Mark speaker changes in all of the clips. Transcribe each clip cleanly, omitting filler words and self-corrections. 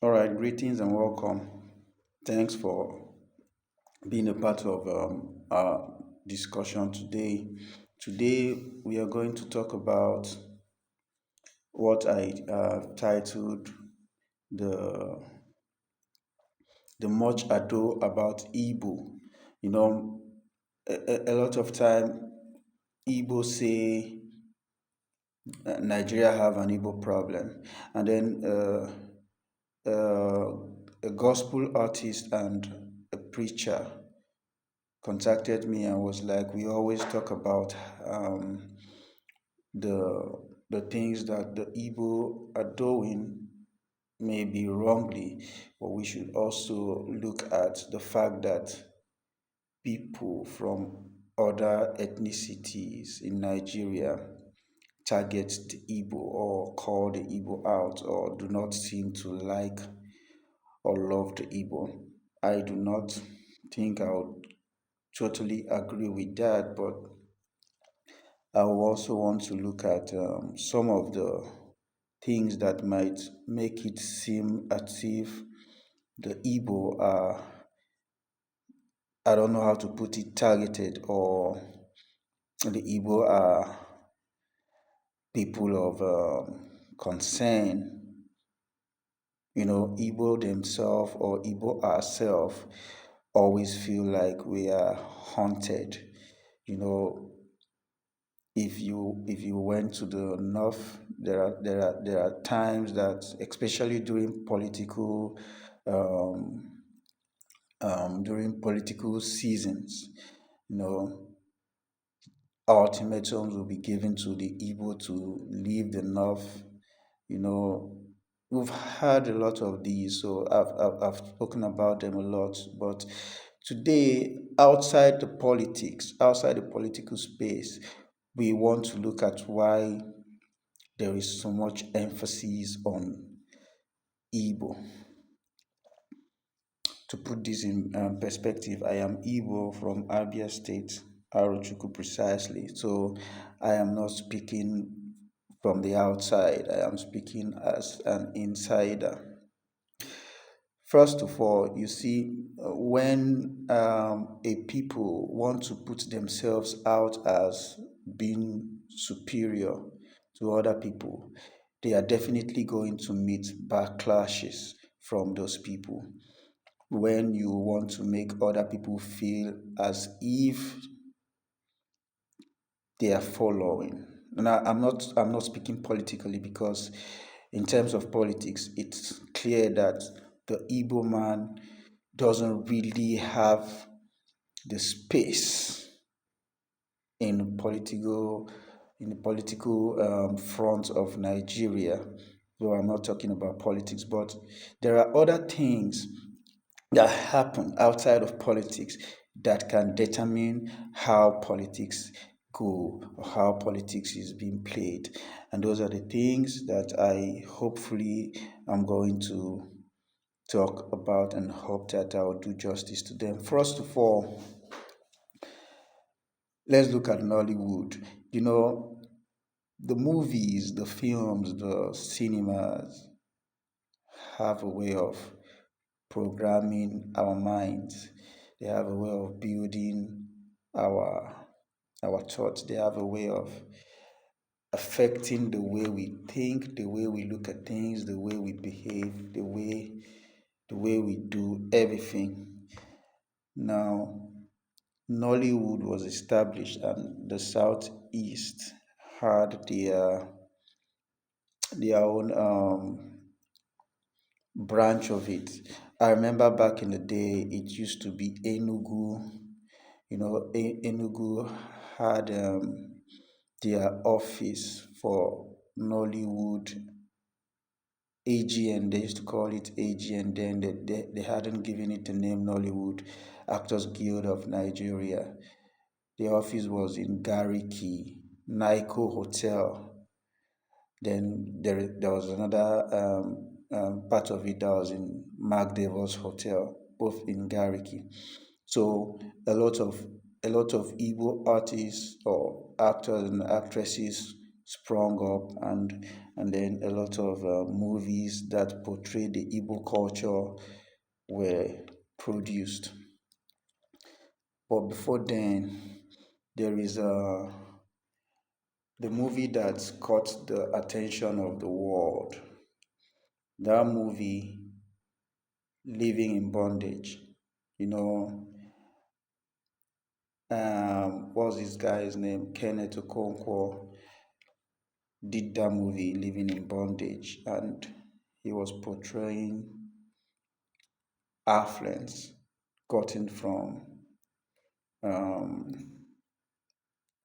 Speaker 1: All right, greetings and welcome. Thanks for being a part of our discussion today. Today, we are going to talk about what I titled the the much ado about Igbo. You know, a lot of time Igbo say Nigeria have an Igbo problem, and then uh, a gospel artist and a preacher contacted me and was like, we always talk about the things that the Igbo are doing maybe wrongly, but we should also look at the fact that people from other ethnicities in Nigeria target the Igbo or call the Igbo out or do not seem to like or love the Igbo. I do not think I would totally agree with that, but I will also want to look at some of the things that might make it seem as if the Igbo are, I don't know how to put it, targeted, or the Igbo are people of concern. Igbo themselves or Igbo ourselves always feel like we are haunted. You know, if you went to the north, there are times that, especially um, during political seasons, you know ultimatums will be given to the Igbo to leave the north. you know we've had a lot of these, so I've spoken about them a lot, but today, outside the political space, we want to look at why there is so much emphasis on Igbo. To put this in perspective, I am Igbo from Abia State, Arochukwu precisely. So I am not speaking from the outside, I am speaking as an insider. First of all, you see, when a people want to put themselves out as being superior to other people, they are definitely going to meet backlashes from those people. When you want to make other people feel as if they are following. Now, I'm not speaking politically, because in terms of politics, it's clear that the Igbo man doesn't really have the space in political in the political front of Nigeria. Though I'm not talking about politics, but there are other things that happen outside of politics that can determine how politics go or how politics is being played. And those are the things that I hopefully am going to talk about and hope that I will do justice to them. First of all, let's look at Nollywood. You know, the movies, the films, the cinemas have a way of programming our minds. They have a way of building our our thoughts. They have a way of affecting the way we think, the way we look at things, the way we behave, the way we do everything. Now, Nollywood was established, and the Southeast had their own branch of it. I remember back in the day, it used to be Enugu. Enugu had their office for Nollywood, AGN. They used to call it AGN. Then they hadn't given it the name Nollywood Actors Guild of Nigeria. The office was in Gariki, Naiko Hotel. Then there was another part of it that was in Mark Devos Hotel, both in Gariki. So a lot of Igbo artists or actors and actresses sprung up, and and then a lot of movies that portray the Igbo culture were produced. But before then, there is the movie that caught the attention of the world. That movie, Living in Bondage. You know, what's this guy's name? Kenneth Okonkwo did that movie, Living in Bondage, and he was portraying affluence gotten from um,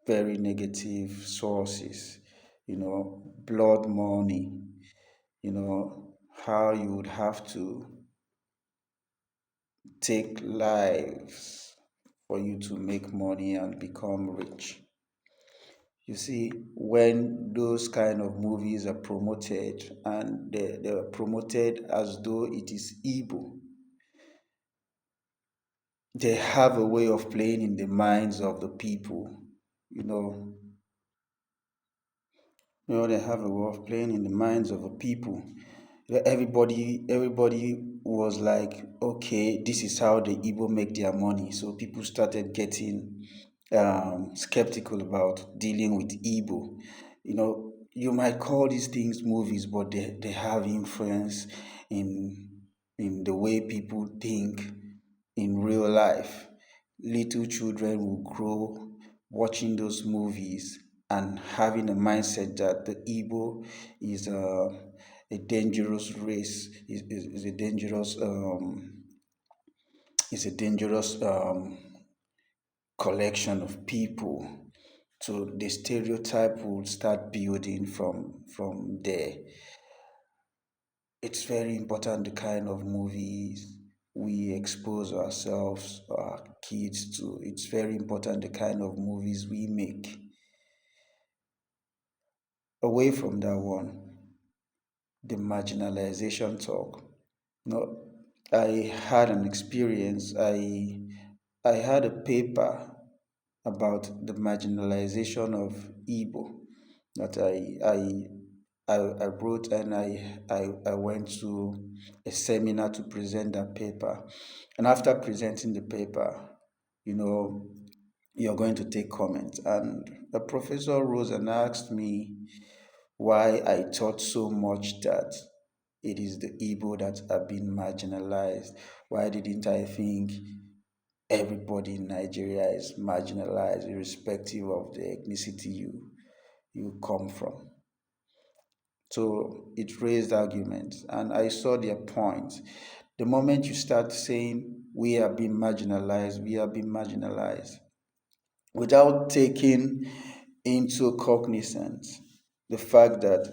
Speaker 1: very negative sources, blood money, how you would have to take lives for you to make money and become rich. You see, when those kind of movies are promoted and they're promoted as though it is evil, they have a way of playing in the minds of the people. You know, they have a way of playing in the minds of the people. Everybody was like, okay, this is how the Igbo make their money. So people started getting skeptical about dealing with Igbo. You might call these things movies, but they have influence in the way people think in real life. Little children will grow watching those movies and having a mindset that the Igbo is a dangerous race, is a dangerous collection of people. So the stereotype will start building from there. It's very important the kind of movies we expose ourselves, our kids to. It's very important the kind of movies we make. Away from that one, the marginalization talk. No, I had an experience. I had a paper about the marginalization of Igbo that I wrote, and I went to a seminar to present that paper. And after presenting the paper, you know, you're going to take comments. And the professor rose and asked me why I thought so much that it is the Igbo that are being marginalized. Why didn't I think everybody in Nigeria is marginalized, irrespective of the ethnicity you come from? So it raised arguments, and I saw their point. The moment you start saying we are being marginalized, we are being marginalized, without taking into cognizance the fact that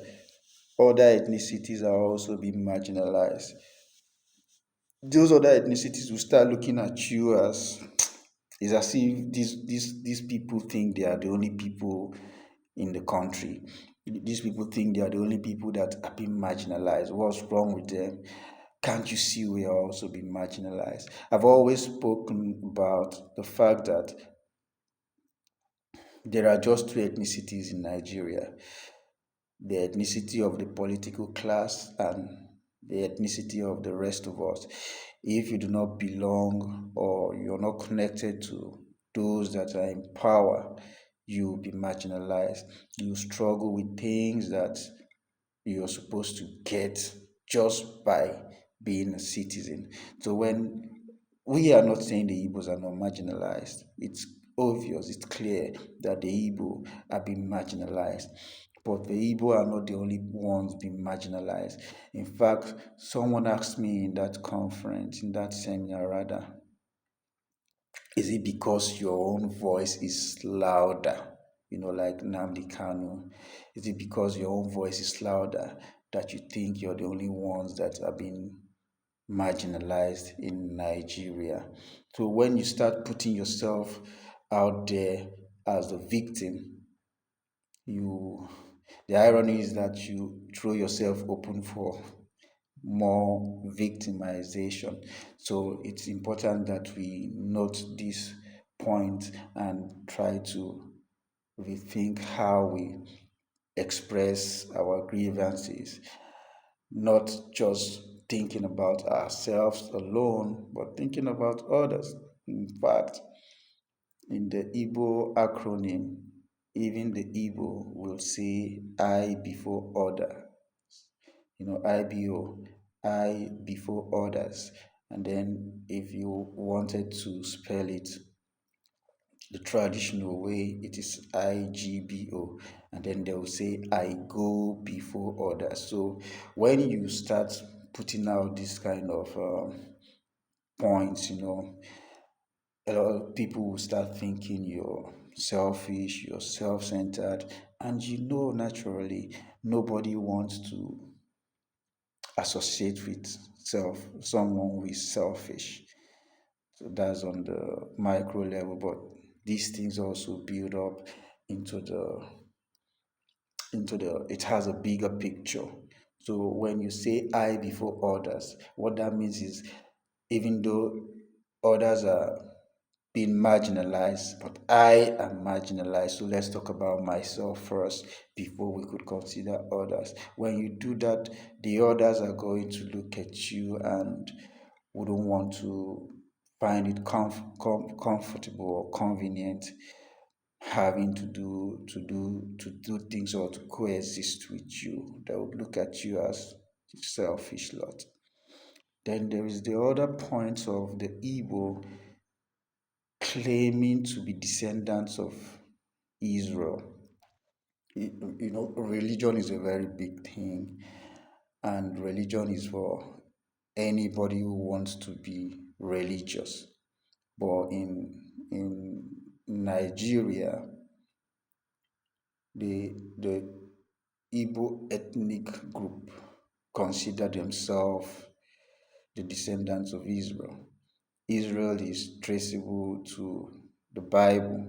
Speaker 1: other ethnicities are also being marginalized, those other ethnicities will start looking at you as it's as if these people think they are the only people in the country. These people think they are the only people that are being marginalized. What's wrong with them? Can't you see we are also being marginalized? I've always spoken about the fact that there are just two ethnicities in Nigeria: the ethnicity of the political class and the ethnicity of the rest of us. If you do not belong or you're not connected to those that are in power, you'll be marginalized. You struggle with things that you're supposed to get just by being a citizen. So when we are not saying the Igbos are not marginalized, it's obvious, it's clear that the Igbo are being marginalized. But the Igbo are not the only ones being marginalized. In fact, someone asked me in that conference, in that seminar rather, is it because your own voice is louder? Like Namdi Kanu. Is it because your own voice is louder that you think you're the only ones that are being marginalized in Nigeria? So when you start putting yourself out there as a victim, you the irony is that you throw yourself open for more victimization. So it's important that we note this point and try to rethink how we express our grievances, not just thinking about ourselves alone, but thinking about others. In fact, in the Igbo acronym, even the Igbo will say I before other. IBO, I before others. And then if you wanted to spell it the traditional way, it is IGBO. And then they will say I go before others. So when you start putting out this kind of points, a lot of people will start thinking you're selfish, you're self-centered, and naturally nobody wants to associate with someone who is selfish. So that's on the micro level, but these things also build up into the it has a bigger picture. So when you say I before others, what that means is even though others are being marginalized, but I am marginalized. So let's talk about myself first before we could consider others. When you do that, the others are going to look at you and wouldn't want to find it comfortable or convenient having to do things or to coexist with you. They would look at you as selfish lot. Then there is the other point of the Igbo claiming to be descendants of Israel. Religion is a very big thing, and religion is for anybody who wants to be religious. But in Nigeria, the Igbo ethnic group consider themselves the descendants of Israel. Israel is traceable to the Bible,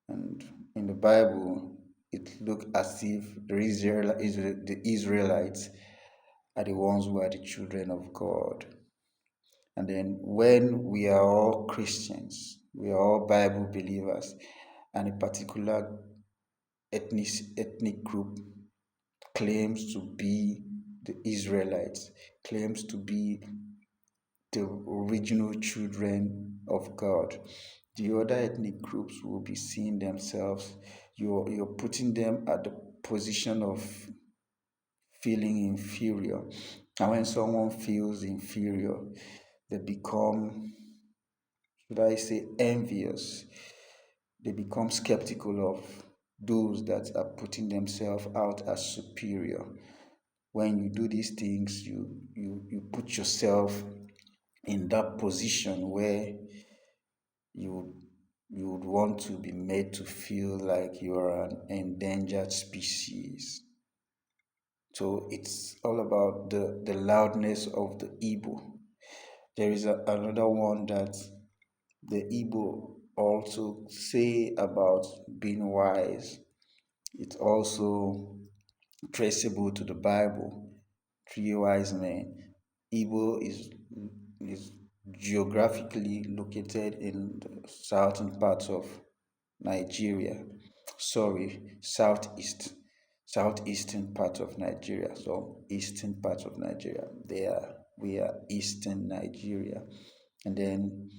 Speaker 1: and in the Bible, it looks as if the Israelites are the ones who are the children of God. And then when we are all Christians, we are all Bible believers, and a particular ethnic group claims to be the Israelites, claims to be the original children of God. The other ethnic groups will be seeing themselves, you're putting them at the position of feeling inferior. And when someone feels inferior, they become, should I say, envious. They become skeptical of those that are putting themselves out as superior. When you do these things, you put yourself in that position where you you would want to be made to feel like you are an endangered species. So it's all about the loudness of the Igbo. There is another one that the Igbo also say about being wise. It's also traceable to the Bible. Three wise men. Igbo is geographically located in the southern parts of Nigeria. Sorry, southeastern part of Nigeria. So eastern part of Nigeria. We are eastern Nigeria. And then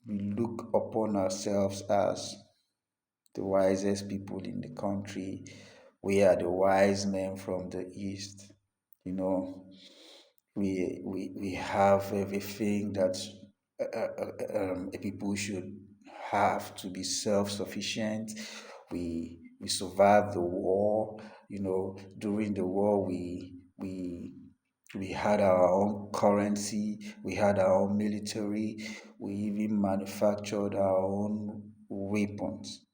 Speaker 1: we look upon ourselves as the wisest people in the country. We are the wise men from the east. You know, we have everything that people should have to be self-sufficient. We survived the war. During the war, we had our own currency. We had our own military. We even manufactured our own weapons.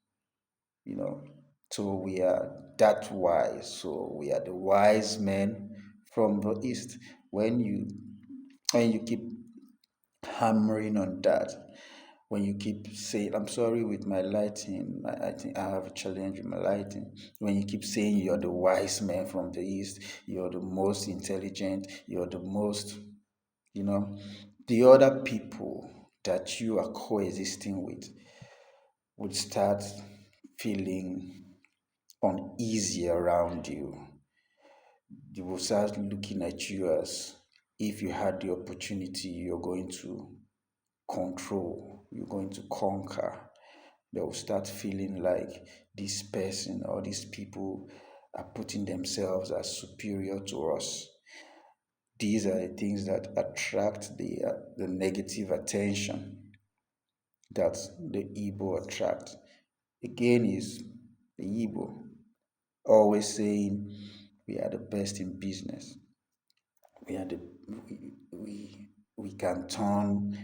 Speaker 1: you know. So we are that wise. So we are the wise men from the east. When you when you keep hammering on that, when you keep saying, I'm sorry with my lighting, I think I have a challenge with my lighting. When you keep saying you're the wise man from the east, you're the most intelligent, you're the most, you know, the other people that you are coexisting with would start feeling uneasy around you. They will start looking at you as if you had the opportunity, you're going to control, you're going to conquer. They will start feeling like this person or these people are putting themselves as superior to us. These are the things that attract the negative attention that the Igbo attract. Again, is the Igbo always saying we are the best in business. We are the we can turn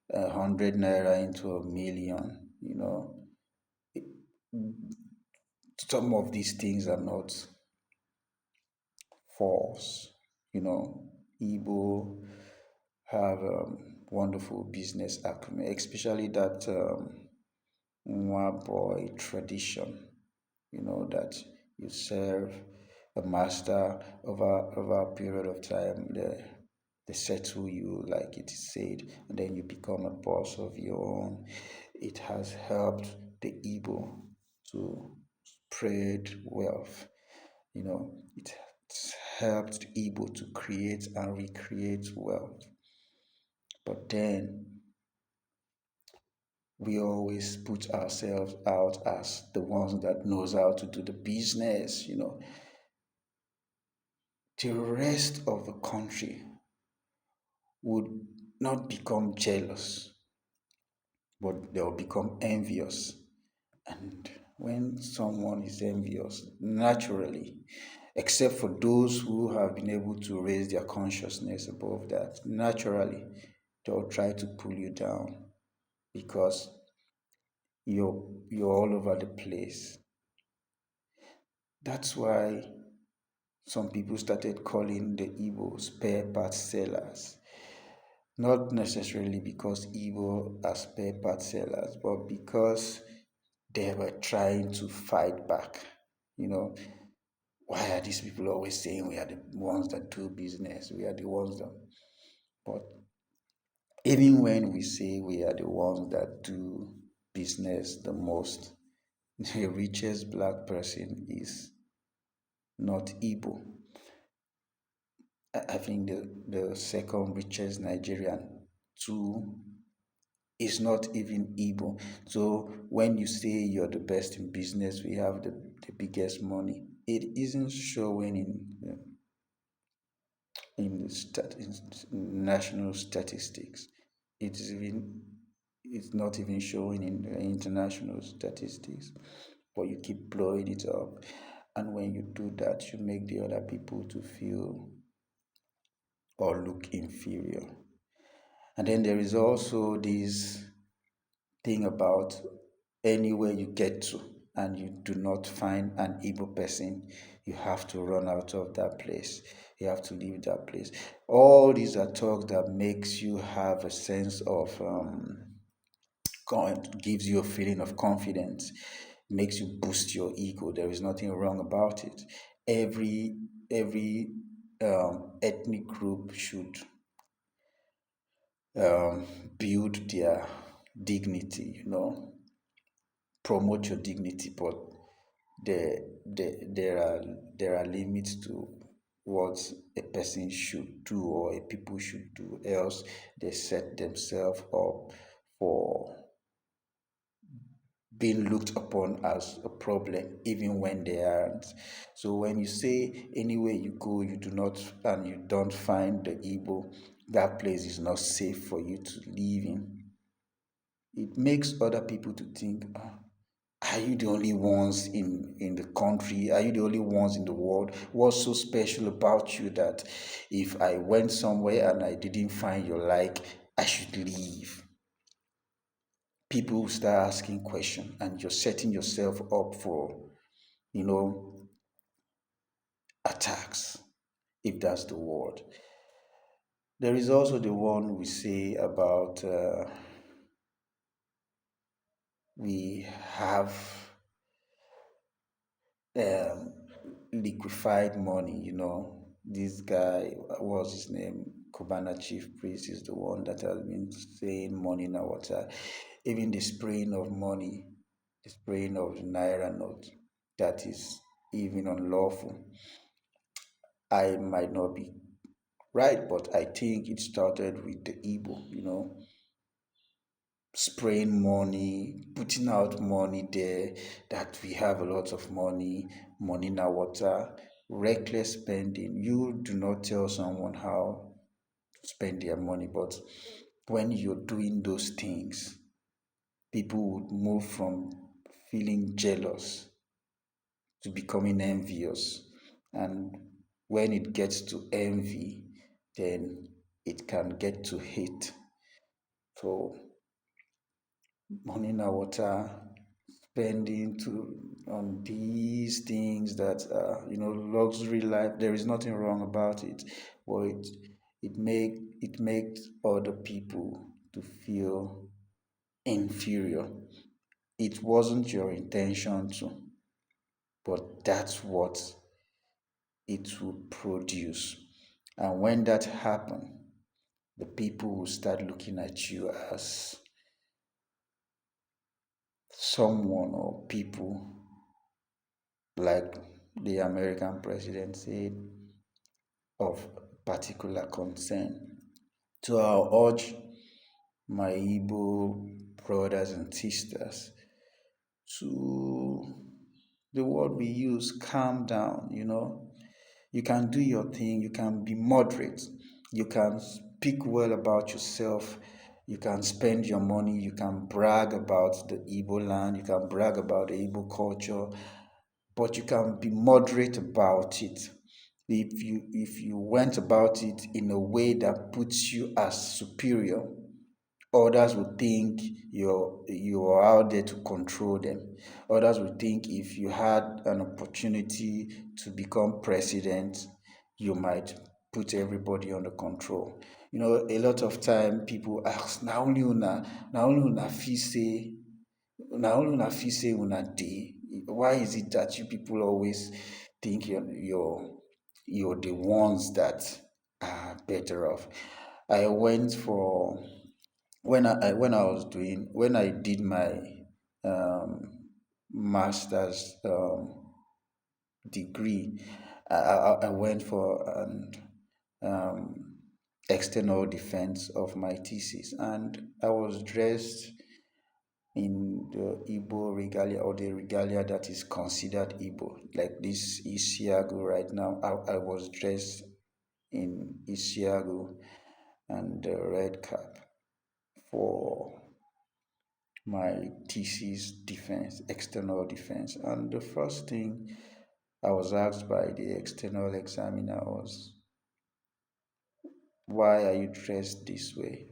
Speaker 1: 100 naira into a million. Some of these things are not false. Igbo have wonderful business acumen, especially that Nwa boy tradition, that you serve a master over a period of time. They settle you, like it is said, and then you become a boss of your own. It has helped the Igbo to spread wealth. It's helped Igbo to create and recreate wealth. But then we always put ourselves out as the ones that knows how to do the business. The rest of the country would not become jealous, but they'll become envious. And when someone is envious, naturally, except for those who have been able to raise their consciousness above that, naturally, they'll try to pull you down because you're all over the place. That's why some people started calling the Igbo spare parts sellers. Not necessarily because Igbo are spare parts sellers, but because they were trying to fight back. Why are these people always saying we are the ones that do business? We are the ones that. But even when we say we are the ones that do business the most, the richest black person is not Igbo. I think the second richest Nigerian too is not even Igbo. So when you say you're the best in business, we have the biggest money, it isn't showing in national statistics. It's not even showing in the international statistics. But you keep blowing it up, and when you do that, you make the other people to feel or look inferior. And then there is also this thing about anywhere you get to and you do not find an Igbo person, you have to run out of that place. You have to leave that place. All these are talks that makes you have a sense of gives you a feeling of confidence, makes you boost your ego. There is nothing wrong about it. Every ethnic group should um, build their dignity, promote your dignity, but there, there are limits to what a person should do or a people should do, else they set themselves up for being looked upon as a problem even when they aren't. So when you say anywhere you go you do not and you don't find the Igbo, that place is not safe for you to live in, it makes other people to think, are you the only ones in the country? Are you the only ones in the world? What's so special about you that if I went somewhere and I didn't find your like, I should leave? People will start asking questions and you're setting yourself up for, you know, attacks, if that's the word. There is also the one we say about we have um, liquefied money, This guy, what's his name? Kobana Chief Priest is the one that has been saying money in our water. Even the spraying of money, the spraying of the naira note. that is even unlawful. I might not be right, but I think it started with the Igbo, spraying money, putting out money there, that we have a lot of money, money na water, reckless spending. You do not tell someone how to spend their money, but when you're doing those things, people would move from feeling jealous to becoming envious. And when it gets to envy, then it can get to hate. So money na water, spending to on these things that luxury life. There is nothing wrong about it, but it makes other people to feel inferior. It wasn't your intention to, but that's what it will produce. And when that happens, the people will start looking at you as someone or people, like the American president said, of particular concern. So I'll urge my Igbo brothers and sisters to, the word we use, calm down. You can do your thing, you can be moderate, you can speak well about yourself, you can spend your money, you can brag about the Igbo land, you can brag about the Igbo culture, but you can be moderate about it. If you went about it in a way that puts you as superior, others will think you're out there to control them. Others will think if you had an opportunity to become president, you might put everybody under control. A lot of time people ask, na only una fit say, una dey. Why is it that you people always think you're the ones that are better off? I went for when I did my master's degree. I went for an um, external defense of my thesis, and I was dressed in the Igbo regalia, or the regalia that is considered Igbo, like this Isiagu right now. I was dressed in Isiagu and the red cap for my thesis defense, external defense. And the first thing I was asked by the external examiner was, "Why are you dressed this way?"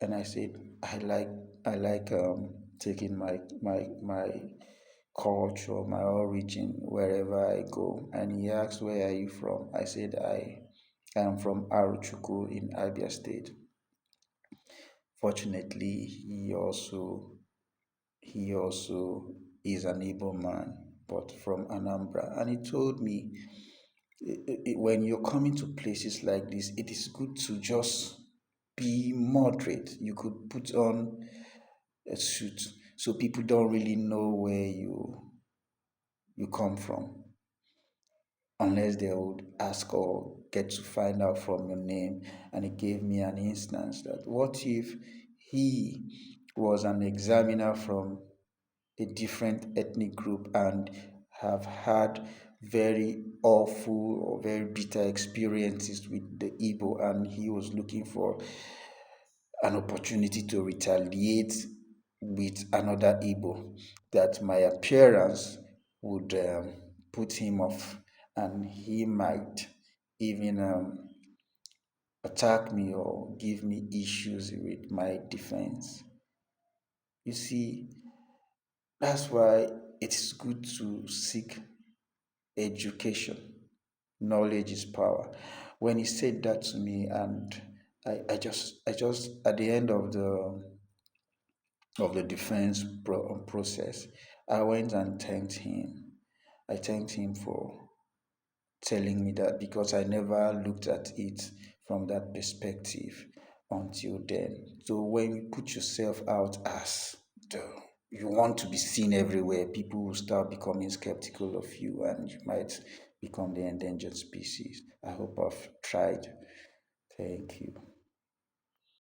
Speaker 1: And I said, I like taking my culture, my origin wherever I go." And he asked, "Where are you from?" I said, I am from Aruchuku in Abia State. Fortunately, he also is an Igbo man, but from Anambra. And he told me, when you're coming to places like this, it is good to just be moderate. You could put on a suit so people don't really know where you come from, unless they would ask or get to find out from your name. And he gave me an instance that, what if he was an examiner from a different ethnic group and have had very awful or very bitter experiences with the Igbo, and he was looking for an opportunity to retaliate with another Igbo, that my appearance would put him off, and he might even attack me or give me issues with my defense. You see, that's why it's good to seek education. Knowledge is power. When he said that to me, and I just at the end of the defense process, I went and thanked him. I thanked him for telling me that, because I never looked at it from that perspective until then. So when you put yourself out as the you want to be seen everywhere, people will start becoming skeptical of you and you might become the endangered species. I hope I've tried. Thank you.